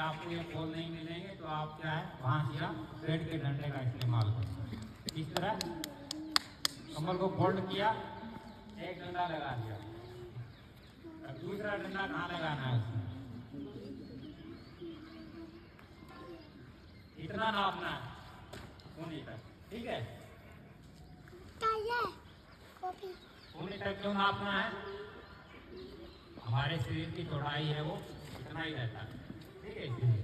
आपको ये पोल नहीं मिलेंगे तो आप क्या है बांस या पेड़ के डंडे का इस्तेमाल करें। इस तरह कमर को फोल्ड किया, एक डंडा लगा दिया, अब दूसरा डंडा कहाँ लगाना है उसमें, इतना नापना है कोने तक, ठीक है। कोने तक क्यों नापना है? हमारे शरीर की चौड़ाई है वो इतना ही रहता है, ठीक है। इसलिए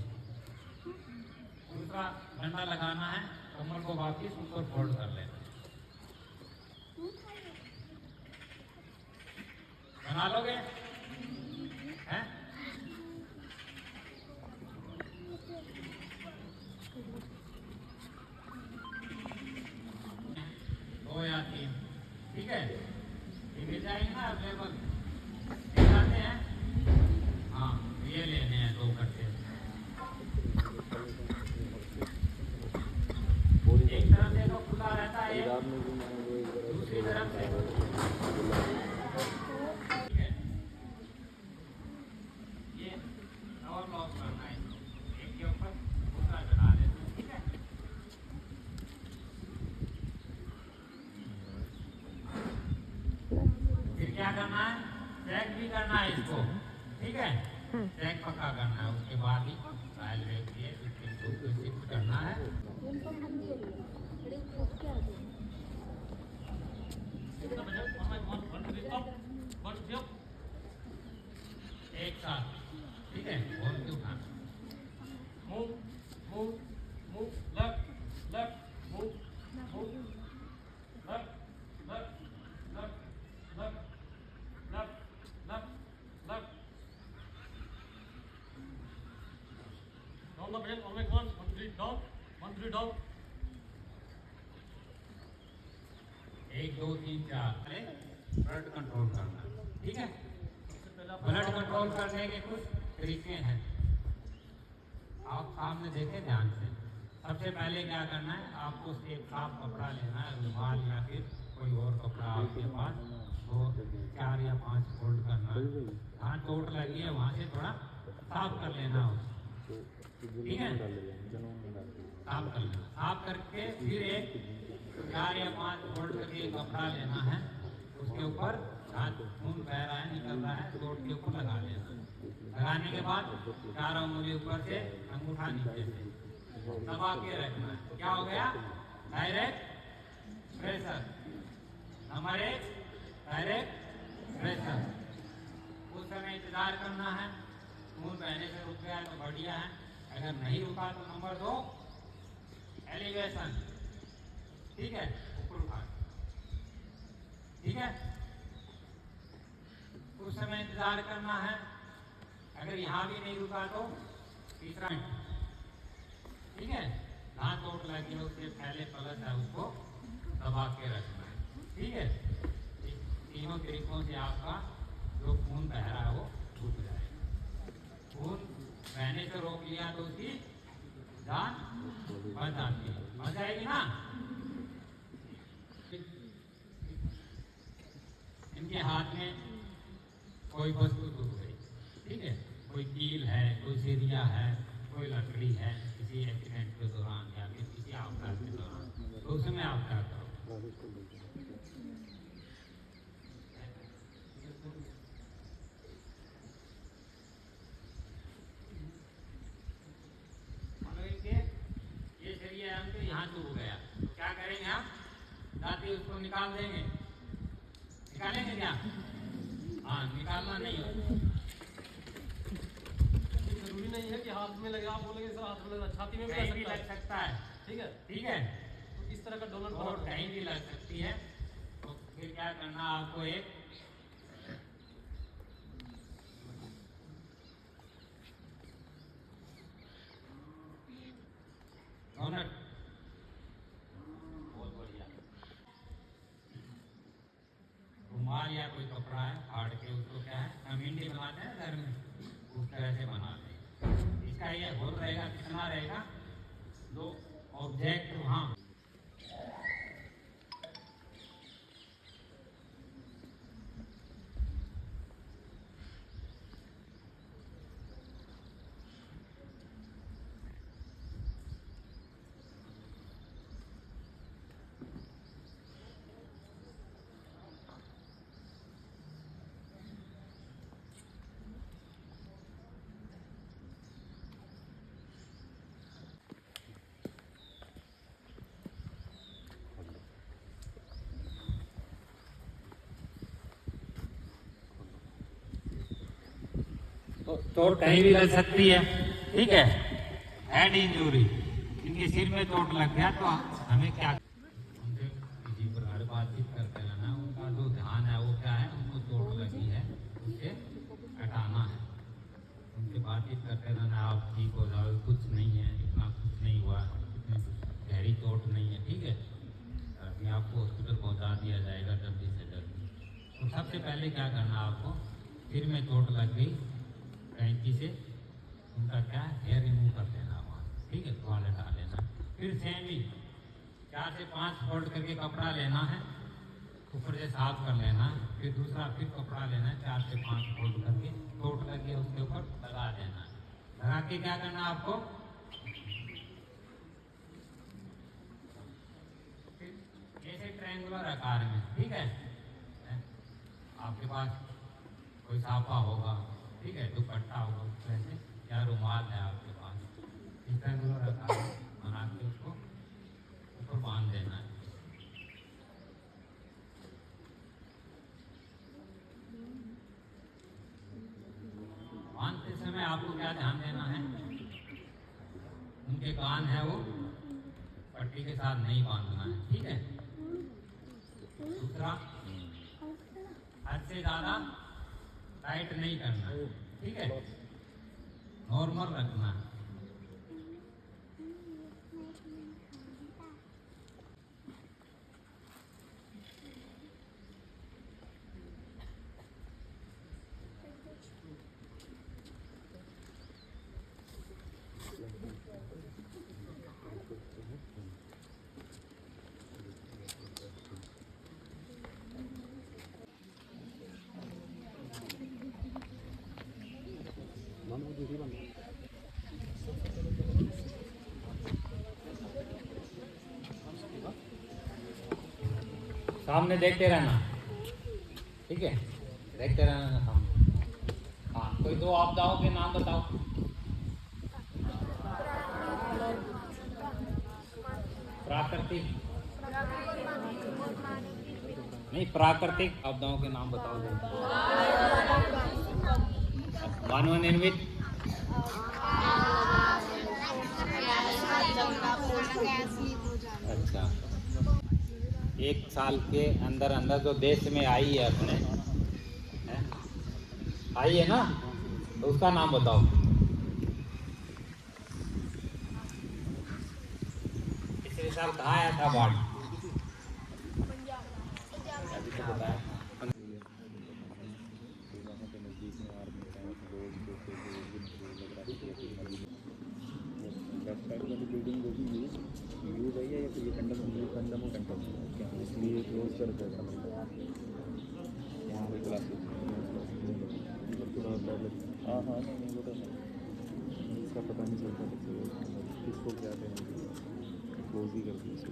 दूसरा डंडा लगाना है, कमर को वापिस ऊपर फोल्ड कर लेना। बना लोगे हैं? 2 या 3, ठीक है। ये मिल जाएंगे ना अवेलेबल, आते हैं। हाँ ये लेने हैं 2 कट्टे। एक तरफ से तो खुला रहता है, दूसरी तरफ से ठीक है। ये और लॉक करना है, एक के ऊपर दूसरा चढ़ा देते हैं, ठीक है। फिर क्या करना है, चेक भी करना है इसको, ठीक है। चेक पक्का करना है, उसके बाद ही ट्रायल ब्रेक दिए शिफ्ट करना है। एक साथ, ठीक है। बोल के उठाना, move move move, left left, move move, left left left left left left left. Down the pen, on 1 1 3 down, 1 3 down, 1 2 3 4। Blood control करना, ठीक है। ब्लड कंट्रोल करने के कुछ तरीके हैं, आप सामने देखें ध्यान से। सबसे पहले क्या करना है, आपको एक साफ कपड़ा लेना है, रुमाल या फिर कोई और कपड़ा आपके पास, वो 4 या 5 फोल्ड करना है। जहाँ चोट लगी है वहाँ से थोड़ा साफ कर लेना हो, ठीक है। साफ कर लेना, साफ करके फिर एक 4 या 5 फोल्ड करके कपड़ा लेना है, उसके ऊपर जहाँ खून बह रहा है निकल रहा है चोट के ऊपर लगा लेना। लगाने के बाद 4 उंगली ऊपर से, अंगूठा नीचे से दबा के रखना है। क्या हो गया, direct pressure. Number 1 direct pressure. उस समय इंतजार करना है, खून बहने से रुक गया तो बढ़िया है, अगर नहीं रुका तो नंबर 2 एलिवेशन, ठीक है, ऊपर उठा, ठीक है। उस समय इंतजार करना है, अगर यहाँ भी नहीं रुका तो तीसरा, ठीक है। जहाँ चोट लगी है उसके पहले प्लस है उसको दबा के रखना है, ठीक है। तीनों तरीकों से आपका जो खून बह रहा है वो रुक जाएगा। खून बहने से रोक लिया तो उसकी जान बच जाती है, बच जाएगी ना। इनके हाथ में कोई वस्तु टूट गई, ठीक है, कोई कील है, कोई सीरिया है, कोई लकड़ी है, किसी एक्सीडेंट के दौरान या फिर किसी आपदा के दौरान, तो उसमें आप क्या करो, ये सरिया हम तो यहाँ टूट गया, तो क्या करेंगे हम, दांती उसको निकाल देंगे, निकालेंगे क्या? हाँ, निकालना नहीं हो, जरूरी नहीं है कि हाथ में लगे। आप बोलेंगे सर हाथ में लगा, छाती में भी लग सकता है, ठीक है, ठीक है। तो इस तरह का डोनर और कहीं भी लग सकती है, तो फिर क्या करना आपको, एक डोनट, बहुत बढ़िया रुमाल या कोई कपड़ा है फाड़ के उसको क्या है हम भिंडी बनाते हैं घर में, उस तरह से बनाते हैं। इसका ये होल रहेगा, कितना रहेगा, जो ऑब्जेक्ट वहाँ चोट कहीं भी लग सकती है, ठीक है। हेड इंजरी, इनके सिर में चोट लग गया तो हमें क्या, उनसे किसी प्रकार बातचीत करते रहना, उनका जो ध्यान है वो क्या है, उनको चोट लगी है उसे हटाना है, उनसे बातचीत करते रहना, आप ठीक हो जाओ, कुछ नहीं है, इतना कुछ नहीं हुआ, इतनी गहरी चोट नहीं है, ठीक है, अभी आपको हॉस्पिटल पहुंचा दिया जाएगा जल्दी से जल्दी। तो सबसे पहले क्या करना, आपको सिर में चोट लग गई, कैंची से उनका क्या हेयर रिमूव कर देना वहाँ, ठीक है, थोड़ा हटा लेना। फिर सेम ही 4 से 5 फोल्ड करके कपड़ा लेना है, ऊपर से साफ कर लेना है, फिर दूसरा फिर कपड़ा लेना है, 4 से 5 फोल्ड करके चोट लगे उसके ऊपर लगा देना है। लगा के क्या करना आपको, ऐसे ट्रायंगुलर आकार में, ठीक है, आपके पास कोई साफा होगा, ठीक है, दुपट्टा होगा वैसे, या रुमाल है आपके पास, इस ट्रायंगुलर आकार में बना के उसको ऊपर बांध देना है। बांधते समय आपको क्या ध्यान देना है, उनके कान है वो पट्टी के साथ नहीं बांधना है, ठीक है। दूसरा, हद से ज्यादा टाइट नहीं करना है, ठीक है, नॉर्मल रखना है। सामने देखते रहना, ठीक है, देखते रहना सामने। हाँ, कोई 2 आपदाओं के नाम बताओ। प्राकृतिक नहीं, प्राकृतिक आपदाओं के नाम बताओ। मानव निर्मित, अच्छा, 1 साल के अंदर अंदर जो देश में आई है अपने है? आई है ना, तो उसका नाम बताओ। पिछले साल कहाँ आया था बाढ़, बिल्डिंग जो भी यूज है या फिर ये कंडम क्या इसलिए क्लोज कर देगा यहाँ पे क्लासेस हाँ हाँ नहीं वो तो इसका पता नहीं चलता किसको क्या कहेंगे, क्लोज ही कर दिया इसको।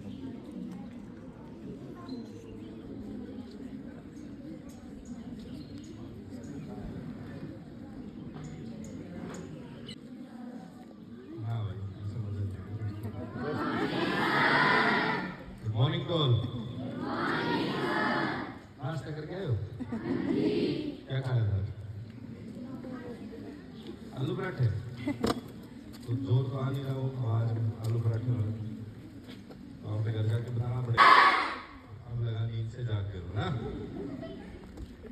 नाश्ता करके आए हो? क्या खाया था? आलू पराठे। तो जोर तो आ नहीं रहा वो आवाज आलू पराठे वाला, तो अपने घर जाके बताना पड़ेगा। अब लगा नींद से जाग के ना,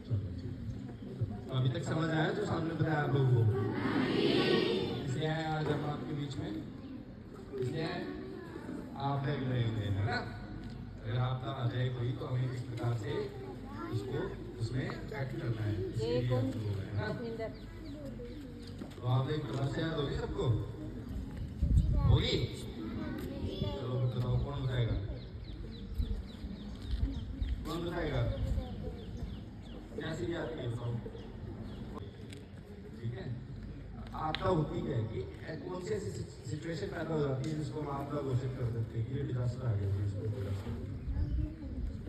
चलो ठीक। तो अभी तक समझ आया जो सामने बताया आप लोगों को? इसलिए आए आज हम आपके बीच में, इसलिए आप देख रहे थे है ना। अगर आपका आ जाए कोई तो हमें किस प्रकार से उसको उसमें एक्ट करना है, इसलिए हम लोग हैं ना। तो आप एक प्रकार से याद होगी सबको, होगी? चलो बताओ, कौन बताएगा? कौन बताएगा? कैसी याद की बताओ, ठीक है। आपदा होती है कि कौन सी ऐसी सिचुएशन पैदा हो जाती है जिसको हम आपदा घोषित कर देते हैं कि ये डिजास्टर आ गया, इसको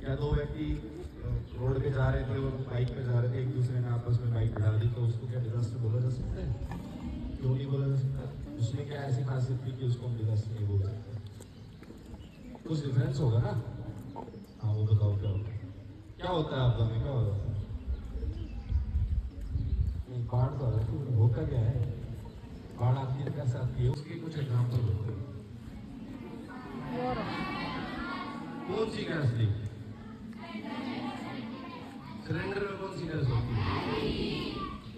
या 2 व्यक्ति रोड पे जा रहे थे और बाइक पे जा रहे थे, एक दूसरे ने आपस में बाइक भिड़ा दी, तो उसको क्या डिजास्टर बोला जा सकता है? क्यों नहीं बोला जा सकता? उसमें क्या ऐसी खासियत थी कि उसको हम डिजास्टर नहीं बोल सकते? कुछ डिफरेंस होगा ना। हाँ वो बताओ क्या होता है? क्या होता है आपदा में, क्या होता है? नहीं, बाढ़ तो आ रही है, होता क्या है, बाढ़ आती है कैसे आती है, उसके कुछ एग्जाम्पल होते हैं। कौन सी गैस लीक, सिलेंडर में कौन सी गैस होती है,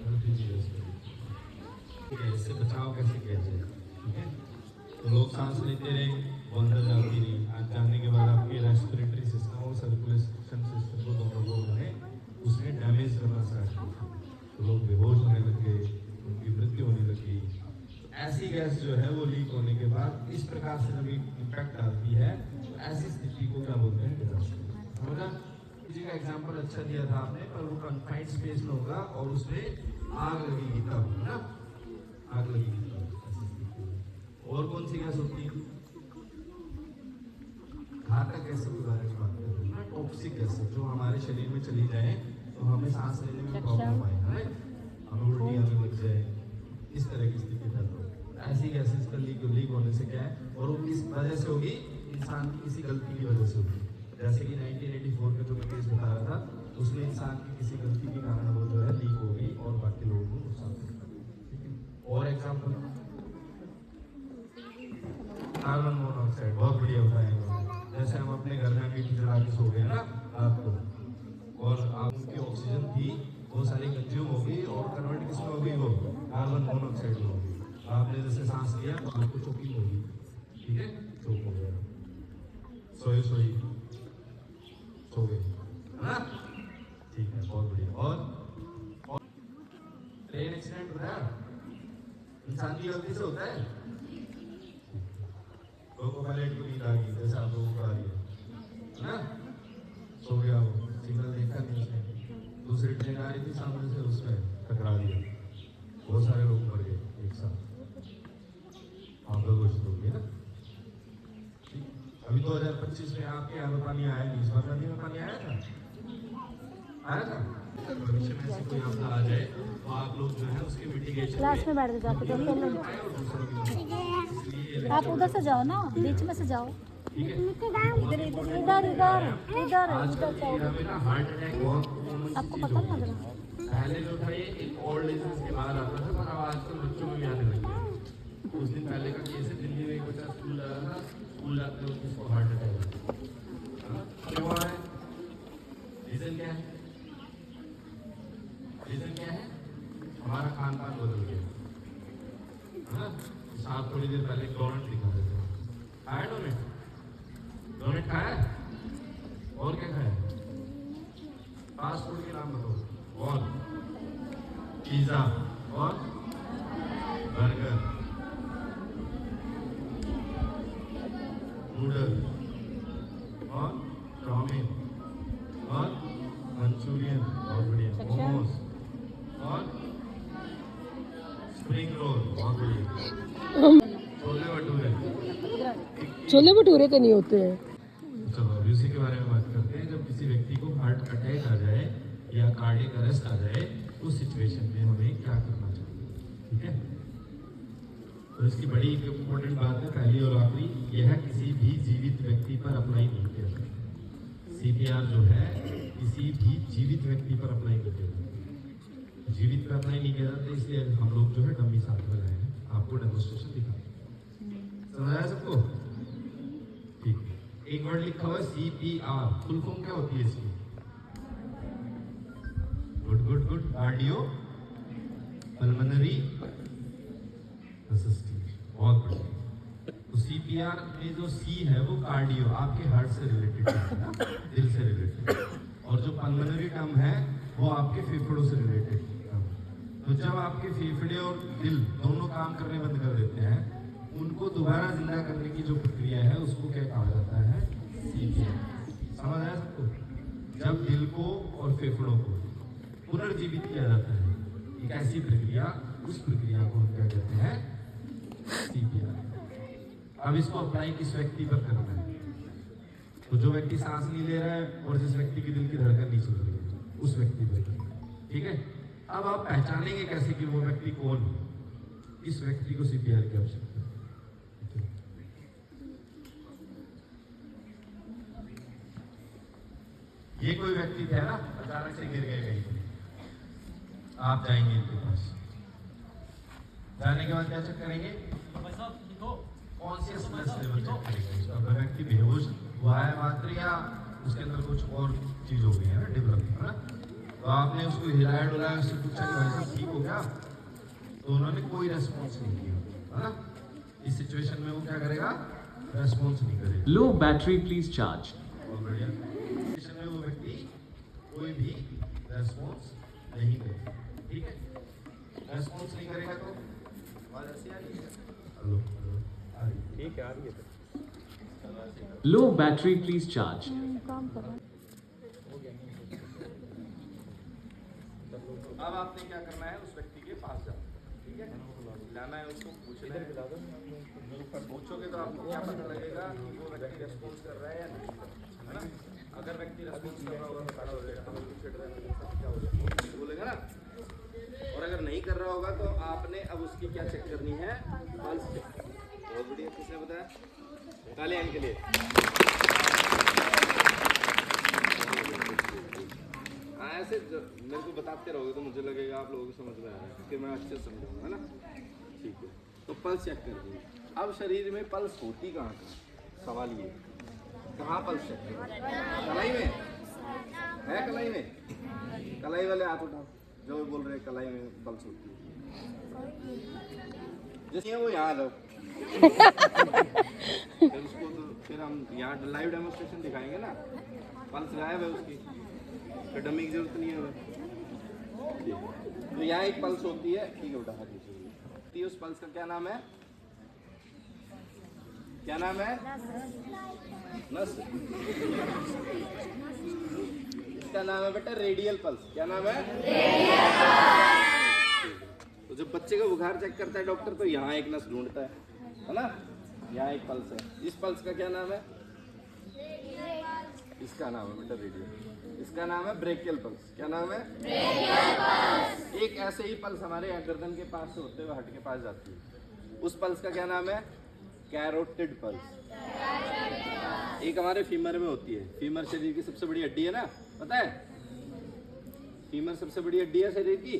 एलपीजी गैस। ठीक है, इससे बचाव कैसे किया जाए, ठीक है। तो लोग सांस लेते रहे, वो अंदर जाती रही, आज जानने के बाद आपके रेस्पिरेटरी सिस्टम और सर्कुलेशन सिस्टम को दोनों लोगों ने उसने डैमेज करना स्टार्ट किया, तो लोग बेहोश होने लगे, उनकी मृत्यु होने लगी। ऐसी गैस जो है वो लीक होने के बाद इस प्रकार से जब इम्पैक्ट आती है, तो ऐसी स्थिति को क्या बोलते हैं, डिजास्टर। समझा? किसी का एग्जाम्पल अच्छा दिया था आपने, पर वो कन्फाइंड स्पेस में होगा और उसमें आग लगेगी तब, है ना, आग लगेगी तब ऐसी स्थिति में। और कौन सी गैस होती है, घातक गैसों के बारे में बात कर रहे हैं, टॉक्सिक गैस जो हमारे शरीर में चली जाए तो हमें सांस लेने में प्रॉब्लम आए, है ना, हमें उल्टी आने लग जाए, इस तरह की स्थिति पैदा हो। ऐसी गैसेस का लीक होने से क्या है, और वो किस वजह से होगी, इंसान की किसी गलती की वजह से होगी। जैसे कि 1984 का जो मैं केस बता रहा था, उसमें इंसान की किसी गलती के कारण वो जो है लीक हो गई और बाकी लोगों को नुकसान पहुंचा। और एग्जाम्पल कार्बन मोनोऑक्साइड, बहुत बढ़िया बताया उन्होंने। जैसे हम अपने घर में मीठी जला के सो गए ना रात को, और आपकी ऑक्सीजन थी वो सारी कंज्यूम हो गई और कन्वर्ट किसमें हो गई, वो कार्बन मोनोऑक्साइड में हो गई। आपने जैसे सांस लिया तो आपको चोकिंग होगी, ठीक है, चोक हो गया, सोई सो गए, है ना, ठीक है, बहुत बढ़िया। और ट्रेन एक्सीडेंट होता है, इंसान की गलती से होता है, लोगों को पायलट को नींद आ गई, जैसे आप लोगों को आ रही है ना, सो गया वो, सिग्नल देखा नहीं उसने, दूसरी ट्रेन आ रही थी सामने से, उसमें टकरा दिया, बहुत सारे लोग मर गए एक साथ, आप लोग घोषित हो गए ना। अभी 2025 में आपके यहाँ पानी आया नहीं, इस बार नदी में पानी आया था। भविष्य में ऐसी कोई आपदा आ जाए तो आप लोग जो है उसके मिटिगेशन क्लास में बैठ जाते तो खेलो। आप उधर से जाओ ना, बीच में से जाओ, इधर इधर इधर इधर इधर हार्ट अटैक बहुत आपको पता नहीं लग रहा। पहले जो था ये एक ओल्ड एज के बाद आता था, पर अब आजकल बच्चों में भी आने लग गया। कुछ दिन पहले का केस है, दिल्ली में एक बच्चा स्कूल जा रहा था, स्कूल जाते वक्त उसको हार्ट अटैक क्यों आ रहा है, रीजन क्या है, रीजन क्या है, हमारा खान पान बदल गया, है ना। साथ थोड़ी देर पहले डोनट दिखा देते हैं, खाया डोनट खाया, और क्या खाया, फास्ट फूड के नाम बताओ, और पिज्जा और बर्गर, नूडल और चाउमीन और मंचूरियन, बहुत बढ़िया, मोमोज और स्प्रिंग रोल, बहुत बढ़िया, छोले भटूरे तो नहीं होते हैं। चलो अभी उसी के बारे में बात करते हैं। जब किसी व्यक्ति को हार्ट अटैक आ जाए या कार्डियक अरेस्ट आ जाए, उस सिचुएशन में हमें क्या करना चाहिए, ठीक है। तो इसकी बड़ी इंपॉर्टेंट बात है, पहली और आखिरी, यह किसी भी जीवित व्यक्ति पर अप्लाई नहीं किया जाता। सीपीआर जो है किसी भी जीवित व्यक्ति पर अप्लाई नहीं किया जाता, जीवित पर अप्लाई नहीं किया जाता, इसलिए हम लोग जो है डमी साथ में लाए हैं, आपको डेमोन्स्ट्रेशन दिखा, समझ आया सबको, ठीक है। एक वर्ड लिखा हुआ है सीपीआर, फुल फॉर्म क्या होती है इसकी, good good good, cardio pulmonary resistance, बहुत बढ़िया। तो सीपीआर में जो सी है वो कार्डियो, आपके हार्ट से रिलेटेड है, दिल से रिलेटेड, और जो पल्मोनरी टर्म है वो आपके फेफड़ों से रिलेटेड। तो जब आपके फेफड़े और दिल दोनों काम करने बंद कर देते हैं, उनको दोबारा जिंदा करने की जो प्रक्रिया है उसको क्या कहा जाता है, सीपीआर। समझ आया सबको, जब दिल को और फेफड़ों को पुनर्जीवित किया जाता है, एक ऐसी प्रक्रिया, उस प्रक्रिया को हम क्या कहते हैं, सीपीआर। अब इसको अप्लाई किस व्यक्ति पर करना है, तो जो व्यक्ति सांस नहीं ले रहा है और जिस व्यक्ति की दिल की धड़कन नहीं चल रही है, उस व्यक्ति पर करना है, ठीक है। अब आप पहचानेंगे कैसे कि वो व्यक्ति कौन है, इस व्यक्ति को सीपीआर की आवश्यकता है। ये कोई व्यक्ति थे ना, अचानक से गिर गए कहीं, आप जाएंगे इनके पास। जाने के बाद क्या चेक करेंगे? तो भाई साहब लिखो। कॉन्शियसनेस लेवल चेक करेंगे। अगर व्यक्ति बेहोश हुआ है मात्र या उसके अंदर कुछ और चीज हो गई है ना डेवलप, है ना, तो आपने उसको हिलाया डुलाया, उससे पूछा कि भाई साहब ठीक हो गया, तो उन्होंने कोई रेस्पॉन्स नहीं किया, है ना। इस सिचुएशन में वो क्या करेगा? रेस्पॉन्स नहीं करेगा। Low battery, please charge. बहुत बढ़िया। सिचुएशन में वो व्यक्ति कोई भी रेस्पॉन्स नहीं करेगा, ठीक है। रेस्पॉन्स नहीं करेगा तो आवाज ऐसी आ रही है? हेलो हेलो, आ रही है? ठीक है, आ रही है। Low battery, please charge. काम करो। अब आपने क्या करना है? उस व्यक्ति के पास जाओ, ठीक है, लाना है उसको, पूछना है। पूछोगे तो आपको क्या पता लगेगा कि वो व्यक्ति रेस्पॉन्स कर रहा है या नहीं, है ना। अगर व्यक्ति रेस्पॉन्स कर रहा होगा तो खड़ा हो जाएगा, क्या हो जाएगा बोलेगा ना। और अगर नहीं कर रहा होगा तो आपने अब उसकी क्या चेक करनी है? Pulse check. बहुत बढ़िया, किसने बताया? काले के लिए ऐसे मेरे को बताते रहोगे तो मुझे लगेगा आप लोगों को समझ में आ रहा है, कि मैं अच्छे से समझाऊंगा, है ना। ठीक है, तो पल्स चेक कर दिए। अब शरीर में पल्स होती कहाँ कहाँ? सवाल ये, कहाँ पल्स चेक करें? कलाई में है? कलाई में? कलाई वाले हाथ उठाओ जो बोल रहे हैं कलाई में पल्स होती है। जैसे वो यहाँ लो फिर उसको तो फिर हम यहाँ लाइव डेमोस्ट्रेशन दिखाएंगे ना। पल्स गायब है उसकी, तो डमी की जरूरत नहीं है। तो यहाँ एक पल्स होती है, ठीक है, उठा दीजिए। उस पल्स का क्या नाम है? क्या नाम है? नस। इसका नाम है बेटा रेडियल पल्स। क्या नाम है? तो जब बच्चे का बुखार चेक करता है डॉक्टर, तो यहाँ एक नस ढूंढता है ना। यहाँ एक पल्स है। इस पल्स का क्या नाम है? इसका नाम है बेटा रेडियल। इसका नाम है ब्रेकियल पल्स। क्या नाम है? Brachial pulse. एक ऐसे ही पल्स हमारे यहाँ गर्दन के पास से होते हुए हट के पास जाती है। उस पल्स का क्या नाम है? Carotid pulse. एक हमारे फीमर में होती है। फीमर शरीर की सबसे बड़ी हड्डी है ना, पता है? फीमर सबसे बड़ी हड्डी है शरीर की,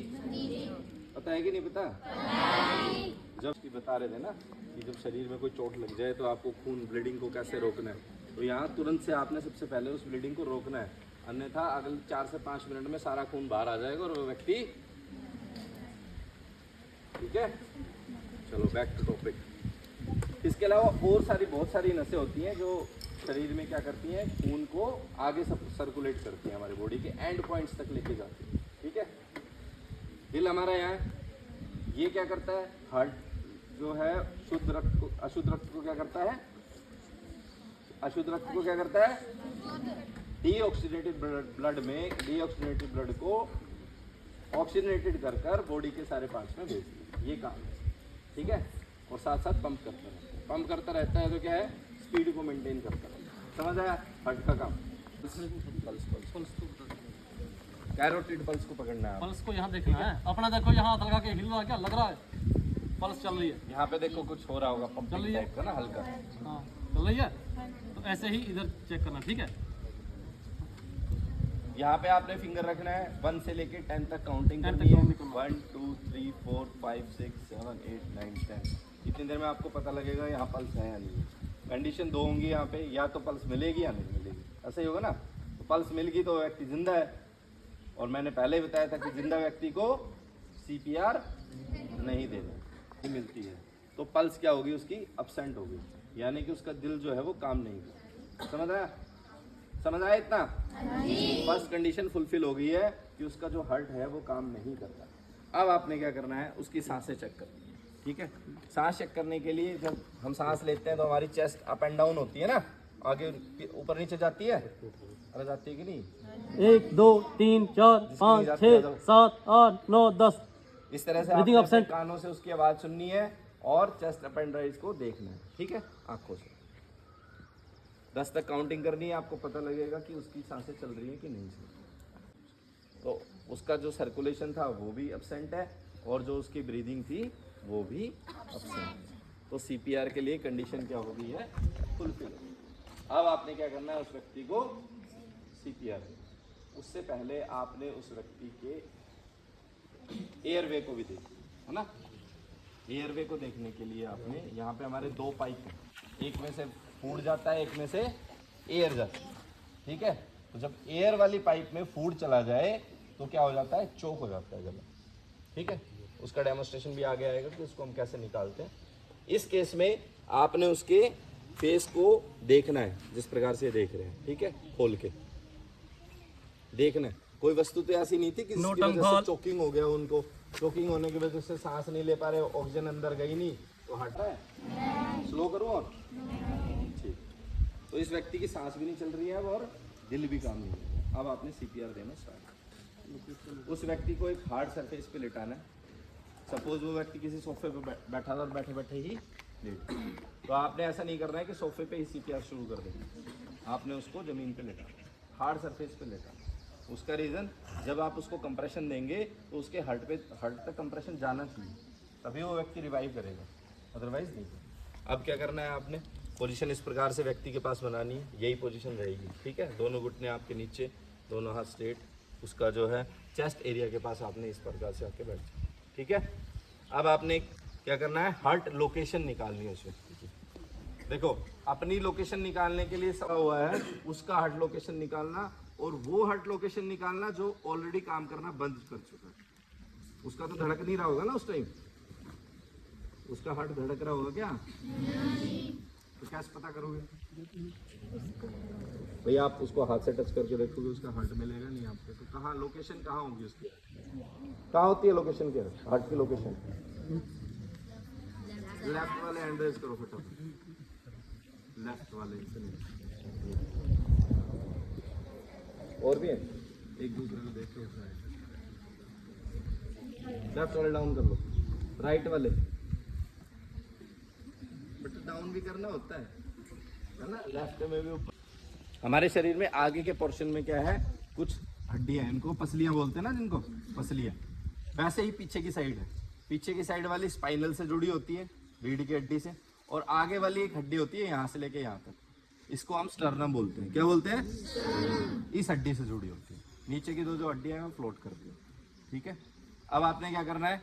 पता है कि नहीं पता? जब बता रहे थे ना कि जब शरीर में कोई चोट लग जाए तो आपको खून ब्लीडिंग को कैसे रोकना है, तो यहाँ तुरंत से आपने सबसे पहले उस ब्लीडिंग को रोकना है, अन्यथा अगले 4 से 5 मिनट में सारा खून बाहर आ जाएगा और वो व्यक्ति, ठीक है। चलो बैक टू टॉपिक। इसके अलावा और सारी बहुत सारी नसें होती हैं जो शरीर में क्या करती हैं, खून को आगे सर्कुलेट करती हैं, हमारी बॉडी के एंड पॉइंट्स तक लेके जाती है, ठीक है। दिल हमारा यहाँ, ये क्या करता है? हार्ट जो है शुद्ध रक्त को, अशुद्ध रक्त को क्या करता है? अशुद्ध रक्त को क्या करता है? डीऑक्सीडेटेड ब्लड में डीऑक्सीडेटेड ब्लड को ऑक्सीजनेटेड कर कर बॉडी के सारे पार्ट्स में भेजती है, ये काम है, ठीक है। और साथ साथ पंप करता रहता है। पंप करता रहता है तो क्या है? स्पीड को मेंटेन करता है। समझ आया? हार्ट का काम। पल्स कैरोटिड पल्स को पकड़ना है। पल्स को यहाँ देखना है अपना। देखो यहाँ हाथ लगा के हिल रहा है, क्या लग रहा है? पल्स चल रही है। यहाँ पे देखो कुछ हो रहा होगा, चल पंपिंग रही है। टाइप का ना, हल्का। हाँ चल रही है। तो ऐसे ही इधर चेक करना, ठीक है। यहाँ पे आपने फिंगर रखना है, 1 से लेके 10 तक काउंटिंग 10 करनी तक है। count करना। 1 2 3 4 5 6 7 8 9 10। इतनी देर में आपको पता लगेगा यहाँ पल्स है या नहीं। कंडीशन 2 होंगी यहाँ पे, या तो पल्स मिलेगी या नहीं मिलेगी, ऐसा ही होगा ना। तो पल्स मिल गई तो व्यक्ति जिंदा है, और मैंने पहले ही बताया था कि जिंदा व्यक्ति को CPR नहीं देना, ये मिलती है तो पल्स क्या होगी उसकी? अब्सेंट होगी, यानी कि उसका दिल जो है वो काम नहीं कर। समझ आया? समझ आया इतना? फर्स्ट कंडीशन फुलफिल हो गई है कि उसका जो हार्ट है वो काम नहीं करता। अब आपने क्या करना है? उसकी सांसें चेक करनी है, ठीक है। सांस चेक करने के लिए जब हम सांस लेते हैं तो हमारी चेस्ट अप एंड डाउन होती है ना, आगे ऊपर नीचे जाती है, अरे जाती है कि नहीं? 1 2 3 4 5 6 7 8 9 10। इस तरह से Breathing आपने absent। कानों से उसकी आवाज़ सुननी है और चेस्ट अप एंड राइज को देखना है, ठीक है, आंखों से। 10 तक काउंटिंग करनी है, आपको पता लगेगा कि उसकी सांसें चल रही हैं कि नहीं चल रही। तो उसका जो सर्कुलेशन था वो भी एब्सेंट है, और जो उसकी ब्रीदिंग थी वो भी एब्सेंट है। तो CPR के लिए कंडीशन क्या हो गई है? फुलफिल। अब आपने क्या करना है? उस व्यक्ति को CPR। उससे पहले आपने उस व्यक्ति के एयरवे को भी देखिए, है ना। एयरवे को देखने के लिए आपने यहाँ पे हमारे 2 पाइप हैं, एक में से फूड जाता है, एक में से एयर जाता है, ठीक है। तो जब एयर वाली पाइप में फूड चला जाए तो क्या हो जाता है, चोक हो जाता है गला, ठीक है। उसका डेमोस्ट्रेशन भी आगे आएगा कि उसको हम कैसे निकालते हैं। इस केस में आपने उसके फेस को देखना है, जिस प्रकार से देख रहे हैं, ठीक है, खोल के देखना है। कोई वस्तु तो ऐसी नहीं थी कि जिसकी वजह से चोकिंग हो गया, उनको चोकिंग होने की वजह से सांस नहीं ले पा रहे, ऑक्सीजन अंदर गई नहीं, तो हट रहा है। स्लो करूँ और ठीक। तो इस व्यक्ति की सांस भी नहीं चल रही है अब, और दिल भी काम नहीं कर रहा। अब आपने CPR देना स्टार्ट। उस व्यक्ति को एक हार्ड सरफेस पे लिटाना है। सपोज वो व्यक्ति किसी सोफे पे बैठा था और बैठे बैठे ही लेट, तो आपने ऐसा नहीं करना है कि सोफे पे ही CPR शुरू कर देना। आपने उसको ज़मीन पे लेटाना, हार्ड सरफेस पे लेटाना। उसका रीज़न, जब आप उसको कंप्रेशन देंगे तो उसके हार्ट तक कंप्रेशन जाना चाहिए, तभी वो व्यक्ति रिवाइव करेगा, अदरवाइज नहीं। अब क्या करना है, आपने पोजीशन इस प्रकार से व्यक्ति के पास बनानी है, यही पोजीशन रहेगी, ठीक है। दोनों घुटने आपके नीचे, दोनों हाथ स्ट्रेट, उसका जो है चेस्ट एरिया के पास आपने इस प्रकार से आके बैठ जाए, ठीक है। अब आपने क्या करना है, हार्ट लोकेशन निकालनी है उस व्यक्ति की। देखो, अपनी लोकेशन निकालने के लिए सब हुआ है, उसका हार्ट लोकेशन निकालना और वो हार्ट लोकेशन निकालना जो ऑलरेडी काम करना बंद कर चुका है। उसका तो धड़क नहीं रहा होगा ना उस टाइम, उसका हार्ट धड़क रहा होगा क्या? तो कैसे पता करोगे भैया? आप उसको हाथ से टच करके देखोगे, उसका हार्ट मिलेगा नहीं आपको। तो कहाँ लोकेशन कहाँ होगी उसकी? कहाँ होती है लोकेशन? क्या हार्ट की लोकेशन? लेफ्ट वाले हैंड रेज करो फटाफट, लेफ्ट वाले से नहीं। और भी है, एक दूसरे को देख के लेफ्ट वाले डाउन कर लो, राइट वाले बट डाउन भी करना होता है ना, लेफ्ट में भी ऊपर। हमारे शरीर में आगे के पोर्शन में क्या है, कुछ हड्डियां हैं, इनको पसलियां बोलते हैं ना, जिनको पसलियां। वैसे ही पीछे की साइड है, पीछे की साइड वाली स्पाइनल से जुड़ी होती है, रीढ़ की हड्डी से, और आगे वाली एक हड्डी होती है यहाँ से लेके यहाँ तक, इसको हम स्टर्नम बोलते हैं। क्या बोलते हैं? इस हड्डी से जुड़ी होती है। नीचे की दो जो हड्डियां हैं वो फ्लोट करती है, ठीक है। अब आपने क्या करना है,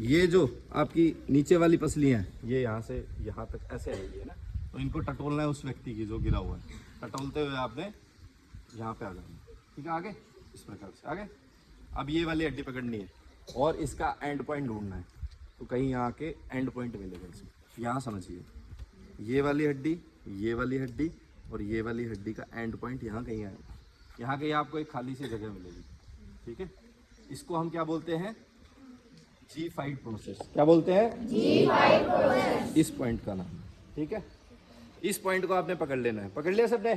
ये जो आपकी नीचे वाली पसलियां हैं, ये यहाँ से यहाँ तक ऐसे आएगी है ना, तो इनको टटोलना है उस व्यक्ति की जो गिरा हुआ है। टटोलते हुए आपने यहाँ पे आ जाना, ठीक है, आगे इस प्रकार से आगे। अब ये वाली हड्डी पकड़नी है और इसका एंड पॉइंट ढूंढना है, तो कहीं यहाँ के एंड पॉइंट मिलेगा इसमें। यहाँ समझिए, ये वाली हड्डी, ये वाली हड्डी और ये वाली हड्डी का एंड पॉइंट यहाँ कहीं आएगा। यहाँ कहीं आपको एक खाली सी जगह मिलेगी, ठीक है। इसको हम क्या बोलते हैं? G5 process. क्या बोलते हैं? G5 process. इस पॉइंट का नाम, ठीक है। इस पॉइंट को आपने पकड़ लेना है। पकड़ लिया सबने?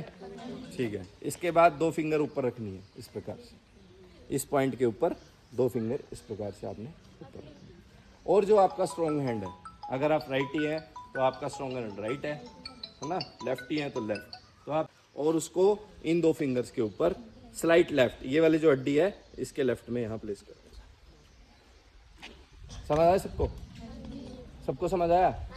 ठीक है। इसके बाद 2 फिंगर ऊपर रखनी है इस प्रकार से, इस पॉइंट के ऊपर 2 फिंगर इस प्रकार से आपने ऊपर रखनी है। और जो आपका स्ट्रॉन्ग हैंड है, अगर आप राइटी हैं तो आपका स्ट्रॉन्ग हैंड राइट है ना, लेफ्टी हैं तो लेफ्ट, तो आप और उसको इन 2 फिंगर्स के ऊपर स्लाइट लेफ्ट, ये वाली जो हड्डी है इसके लेफ्ट में यहाँ प्लेस कर। समझ आया सबको? सबको समझ आया?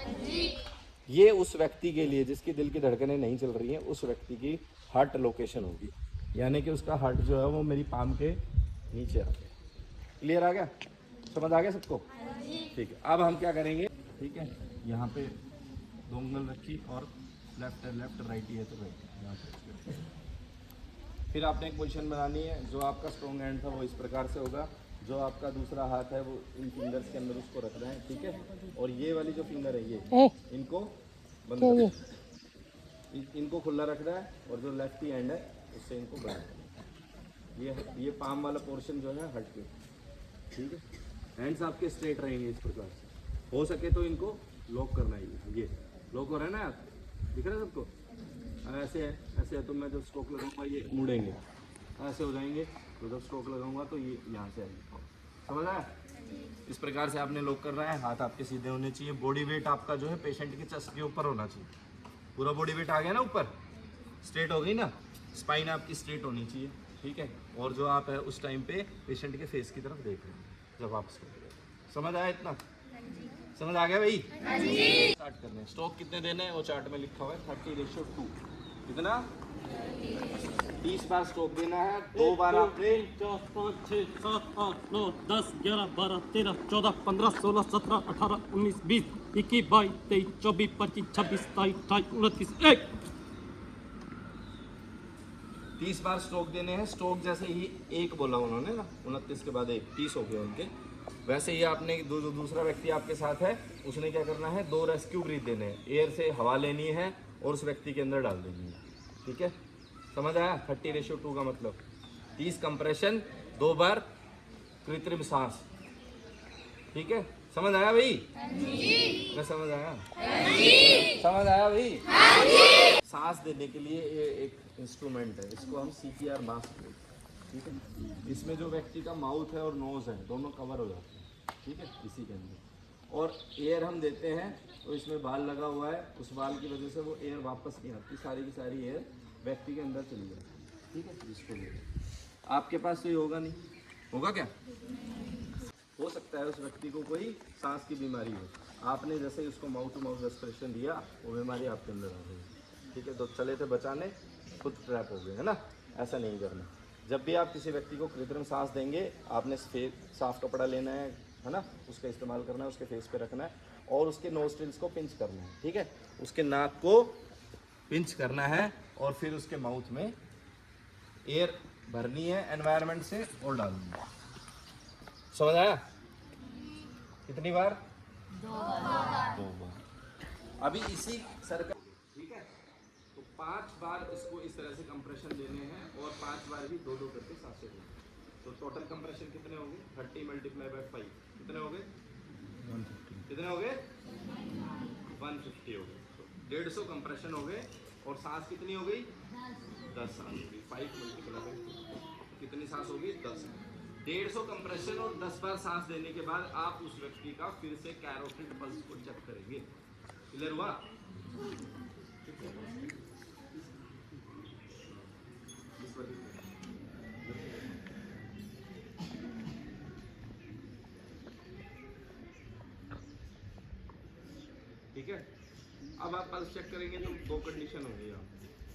ये उस व्यक्ति के लिए जिसकी दिल की धड़कनें नहीं चल रही हैं, उस व्यक्ति की हार्ट लोकेशन होगी, यानी कि उसका हार्ट जो है वो मेरी पाम के नीचे आ गया। क्लियर आ गया? समझ आ गया सबको? ठीक है। अब हम क्या करेंगे, ठीक है, यहाँ पे 2 उंगल रखी और लेफ्ट राइट ही है तो राइट यहाँ पे। फिर आपने एक पोजीशन बनानी है, जो आपका स्ट्रॉन्ग हैंड था वो इस प्रकार से होगा, जो आपका दूसरा हाथ है वो इन फिंगर्स के अंदर उसको रखना है, ठीक है। और ये वाली जो फिंगर है ये इनको बंद रखना है, इनको खुला रखना है, और जो लेफ्ट हैंड है उससे इनको बंद रखना है। ये पाम वाला पोर्शन जो है हट के, ठीक है। हैंड्स आपके स्ट्रेट रहेंगे इस प्रकार से। हो सके तो इनको लॉक करना है, ये लॉक हो रहा है ना, दिख रहा है सबको? ऐसे है, ऐसे है, तो मैं जब स्ट्रोक लगाऊंगा ये मुड़ेंगे, ऐसे हो जाएंगे, तो जब स्ट्रोक लगाऊंगा तो ये यहाँ से आएंगे। समझ आया? इस प्रकार से आपने लॉक करना है। हाथ आपके सीधे होने चाहिए। बॉडी वेट आपका जो है पेशेंट के चेस्ट के ऊपर होना चाहिए। पूरा बॉडी वेट आ गया ना ऊपर, स्ट्रेट हो गई ना, स्पाइन आपकी स्ट्रेट होनी चाहिए, ठीक है। और जो आप है उस टाइम पे पेशेंट के फेस की तरफ देख रहे हैं जब आप इसको। समझ आया इतना? समझ आ गया भाई? स्टार्ट करने हैं। स्ट्रोक कितने देने हैं वो चार्ट में लिखा हुआ है, 30:2। कितना? 30 बार स्ट्रोक देना है, 2 बार आपने 4 5 6 7 8 9 10 11 12 13 14 15 16 17 18 19 20 21 22 23 24 25 26 27 28 29 1 30 बार स्ट्रोक देने हैं। स्ट्रोक जैसे ही एक बोला उन्होंने ना, 29 के बाद 1, 30 हो गए उनके। वैसे ही आपने दूसरा व्यक्ति आपके साथ है, उसने क्या करना है, 2 रेस्क्यू ब्रीथ देने हैं। एयर से हवा लेनी है और उस व्यक्ति के अंदर डाल देनी है। ठीक है, समझ आया? 30:2 का मतलब 30 कंप्रेशन, 2 बार कृत्रिम सांस। ठीक है, समझ आया भाई? मैं समझ आया? समझ आया भाई? सांस देने के लिए ये एक इंस्ट्रूमेंट है, इसको हम CPR मास्क बोलते हैं। ठीक है, इसमें जो व्यक्ति का माउथ है और नोज है दोनों कवर हो जाते हैं। ठीक है, इसी के अंदर और एयर हम देते हैं तो इसमें बाल लगा हुआ है, उस बाल की वजह से वो एयर वापस नहीं आती, सारी की सारी एयर व्यक्ति के अंदर चली जाती है। ठीक है, इसको ले आपके पास तो ये होगा नहीं, होगा क्या? हो सकता है उस व्यक्ति को कोई सांस की बीमारी हो, आपने जैसे ही उसको माउथ टू माउथ रेस्पिरेशन दिया वो बीमारी आपके अंदर आ गई। ठीक है, तो चले थे बचाने, खुद ट्रैप हो गए, है ना? ऐसा नहीं करना। जब भी आप किसी व्यक्ति को कृत्रिम सांस देंगे, आपने साफ कपड़ा लेना है ना, उसका इस्तेमाल करना है, उसके फेस पे रखना है और उसके नोस्ट्रिल्स को पिंच करना है। ठीक है, उसके नाक को पिंच करना है और फिर उसके माउथ में एयर भरनी है एनवायरनमेंट से और डालनी है। समझ आया? कितनी बार? 2 बार। अभी इसी सर्कल, ठीक है, तो 5 बार इसको इस तरह से कंप्रेशन देने हैं और 5 बार भी 2-2 करके सांसें देनी। तो टोटल कंप्रेशन कितने होंगे? 30 × 5 कितने हो गए? 150। कितने हो गए? 150 हो गए। तो 150 कंप्रेशन हो गए और सांस कितनी हो गई? 10 सांस हो गई। 5 × 5 कितनी सांस होगी? 10। 150 कंप्रेशन और 10 बार सांस देने के बाद आप उस व्यक्ति का फिर से कैरोटिड पल्स को चेक करेंगे। क्लियर हुआ? ठीक है, अब आप पल्स चेक करेंगे तो 2 कंडीशन होंगी यहाँ,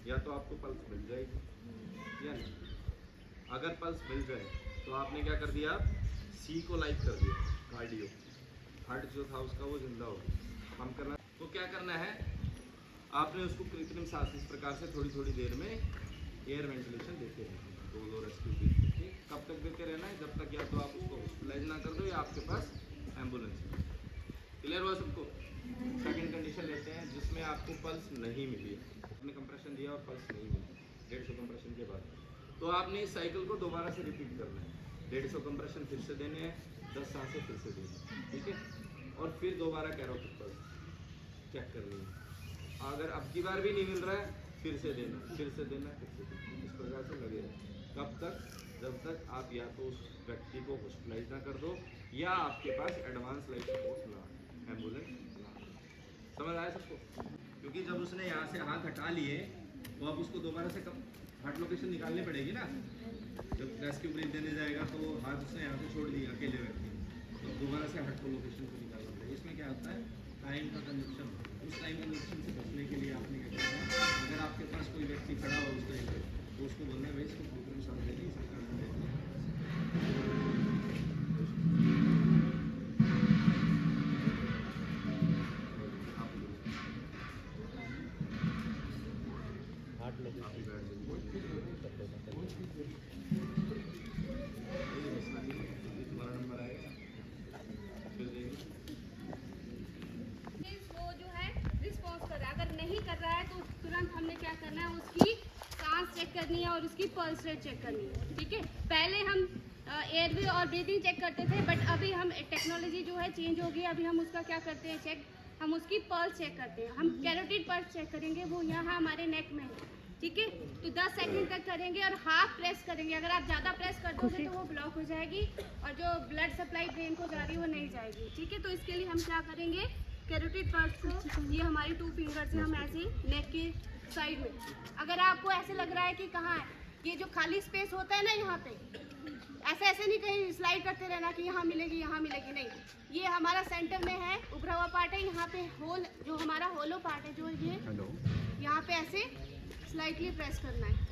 या तो आपको पल्स मिल जाएगी या नहीं। अगर पल्स मिल जाए तो आपने क्या कर दिया? C को लाइक कर दिया, कार्डियो, हार्ट जो था उसका वो जिंदा हो गया। हम करना तो क्या करना है, आपने उसको कृत्रिम सांस इस प्रकार से थोड़ी थोड़ी देर में एयर वेंटिलेशन देते रहना, 2-2 रेस्क्यू देते। कब तक देते रहना है? जब तक या तो आप उसको हॉस्पिटलाइज ना कर दो या आपके पास एम्बुलेंस। क्लियर हुआ सबको? सेकेंड कंडीशन लेते हैं जिसमें आपको पल्स नहीं मिली, आपने कंप्रेशन दिया और पल्स नहीं मिली 150 कंप्रेशन के बाद, तो आपने इस साइकिल को दोबारा से रिपीट करना है। 150 कंप्रेशन फिर से देने हैं, 10 सांसें फिर से देनी है। ठीक है, और फिर दोबारा कैरोटिड पल्स चेक करनी है। अगर अब की बार भी नहीं मिल रहा है, फिर से देना, फिर से देना, फिर से देना, इस प्रकार से लगे रहे। कब तक? जब तक आप या तो उस व्यक्ति को हॉस्पिटलाइज ना कर दो या आपके पास एडवांस लाइफ सपोर्ट ना, एम्बुलेंस ना। समझ आया सबको? क्योंकि जब उसने यहाँ से हाथ हटा लिए तो अब उसको दोबारा से हार्ट लोकेशन निकालनी पड़ेगी ना। जब रेस्क्यू ब्रीथ देने जाएगा तो हाथ उसने यहाँ से छोड़ दिया अकेले व्यक्ति, तो दोबारा से हार्ट को लोकेशन को निकालना पड़ेगा। इसमें क्या होता है? टाइम का कंजप्शन। उस टाइम कंजप्शन से बचने के लिए आपने क्या करना है, अगर आपके पास कोई व्यक्ति खड़ा हो उस टाइम पर तो उसको बोलना है भाई इसको कृत्रिम सांस देनी, इसका काम है। तुम्हारा नंबर आएगा फिर देंगे। वो जो है रिस्पॉन्स कर रहा है, अगर नहीं कर रहा है तो तुरंत हमने क्या करना है, उसकी सांस चेक करनी है और उसकी पल्स रेट चेक करनी है। ठीक है, पहले हम एयरवे और ब्रीदिंग चेक करते थे, बट अभी हम टेक्नोलॉजी जो है चेंज हो गई। अभी हम उसका क्या करते हैं चेक, हम उसकी पल्स चेक करते हैं। हम कैरोटिड पल्स चेक करेंगे, वो यहाँ हमारे नेक में है। ठीक है, तो 10 सेकंड तक करेंगे और हाफ प्रेस करेंगे। अगर आप ज़्यादा प्रेस कर दोगे तो वो ब्लॉक हो जाएगी और जो ब्लड सप्लाई ब्रेन को जा रही है वो नहीं जाएगी। ठीक है, तो इसके लिए हम क्या करेंगे, कैरोटिड पल्स को ये हमारी 2 फिंगर से हम ऐसे नेक के साइड में, अगर आपको ऐसे लग रहा है कि कहाँ है, ये जो खाली स्पेस होता है ना यहाँ पे, ऐसे नहीं कहीं स्लाइड करते रहना कि यहाँ मिलेगी नहीं, ये हमारा सेंटर में है, उभरा हुआ पार्ट है। यहाँ पे होल जो हमारा होलो पार्ट है, जो ये यहाँ पे ऐसे स्लाइटली प्रेस करना है,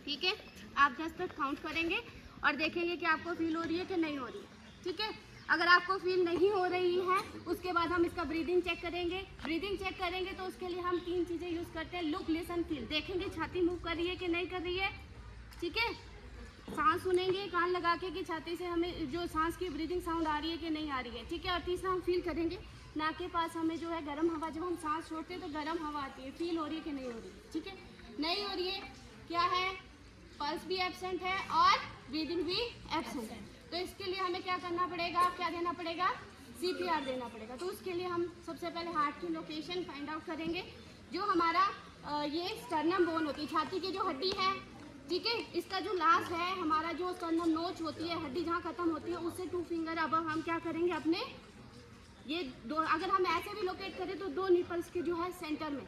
ठीक है। आप 10 तक काउंट करेंगे और देखेंगे कि आपको फील हो रही है कि नहीं हो रही है, ठीक है। अगर आपको फील नहीं हो रही है उसके बाद हम इसका ब्रीदिंग चेक करेंगे। ब्रीदिंग चेक करेंगे तो उसके लिए हम 3 चीज़ें यूज़ करते हैं, लुक, लिसन, फील। देखेंगे छाती मूव कर रही है कि नहीं कर रही है, ठीक है। सांस सुनेंगे कान लगा के कि छाती से हमें जो सांस की ब्रीदिंग साउंड आ रही है कि नहीं आ रही है, ठीक है। और तीसरा हम फील करेंगे नाक के पास हमें जो है गर्म हवा, जब हम सांस छोड़ते हैं तो गर्म हवा आती है, फील हो रही है कि नहीं हो रही है, ठीक है। नहीं हो रही है, क्या है, पल्स भी एब्सेंट है और ब्रीदिंग भी एब्सेंट है। तो इसके लिए हमें क्या करना पड़ेगा, क्या देना पड़ेगा, CPR देना पड़ेगा। तो उसके लिए हम सबसे पहले हार्ट की लोकेशन फाइंड आउट करेंगे। जो हमारा ये स्टर्नम बोन होती है, छाती की जो हड्डी है, ठीक है, इसका जो लास्ट है हमारा, जो स्टर्नम नोच होती है, हड्डी जहाँ खत्म होती है, उससे 2 फिंगर अब हम क्या करेंगे, अपने ये 2, अगर हम ऐसे भी लोकेट करें तो 2 निपल्स के जो है सेंटर में,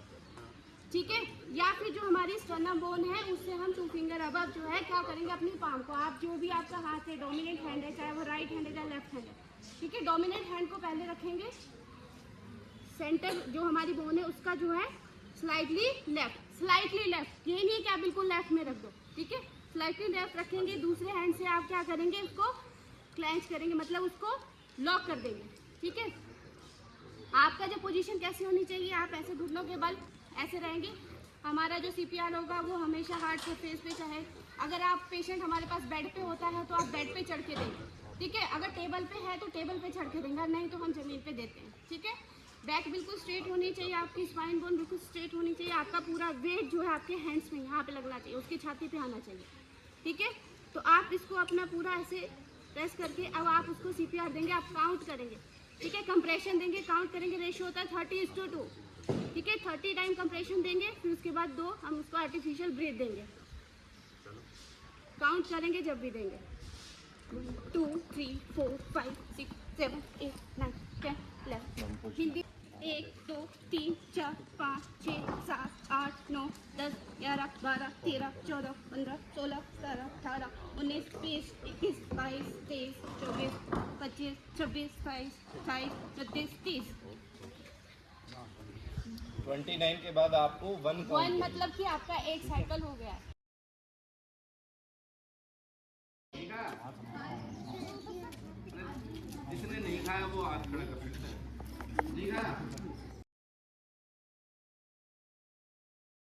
ठीक है। या फिर जो हमारी स्टर्नम बोन है उससे हम 2 फिंगर अब जो है क्या करेंगे, अपनी पाम को, आप जो भी आपका हाथ है, डोमिनेंट हैंड है, चाहे वो राइट हैंड है या लेफ्ट हैंड है, ठीक है, डोमिनेंट हैंड को पहले रखेंगे, सेंटर जो हमारी बोन है उसका जो है स्लाइटली लेफ्ट, स्लाइटली लेफ्ट, ये नहीं है कि आप बिल्कुल लेफ्ट में रख दो, ठीक है, स्लाइटली लेफ्ट रखेंगे। दूसरे हैंड से आप क्या करेंगे, उसको क्लेंच करेंगे, मतलब उसको लॉक कर देंगे, ठीक है। आपका जो पोजीशन कैसी होनी चाहिए, आप ऐसे घुटनों के बल ऐसे रहेंगे। हमारा जो CPR होगा वो हमेशा हार्ट के फेस पे, चाहे अगर आप पेशेंट हमारे पास बेड पे होता है तो आप बेड पे चढ़ के देंगे, ठीक है। अगर टेबल पे है तो टेबल पे चढ़ के देंगे, नहीं तो हम ज़मीन पे देते हैं, ठीक है। बैक बिल्कुल स्ट्रेट होनी चाहिए, आपकी स्पाइन बोन बिल्कुल स्ट्रेट होनी चाहिए, आपका पूरा वेट जो है आपके हैंड्स में यहाँ पे लगना चाहिए, उसकी छाती पे आना चाहिए, ठीक है। तो आप इसको अपना पूरा ऐसे प्रेस करके अब आप उसको CPR देंगे, आप काउंट करेंगे, ठीक है, कंप्रेशन देंगे, काउंट करेंगे, रेशियो होता है 30:2, ठीक है। 30 टाइम कंप्रेशन देंगे, फिर उसके बाद 2 हम उसको आर्टिफिशियल ब्रीथ देंगे, काउंट करेंगे जब भी देंगे, 2 3 4 5 6 7 8 9 10 11। हिंदी 1 2 3 4 5 6 7 8 9 10 11 12 13 14 15 16 17 18 19 20 21 22 23 24 25 26 27 28 29 30। 29 के बाद आपको 1 1 मतलब कि आपका एक साइकिल हो गया है।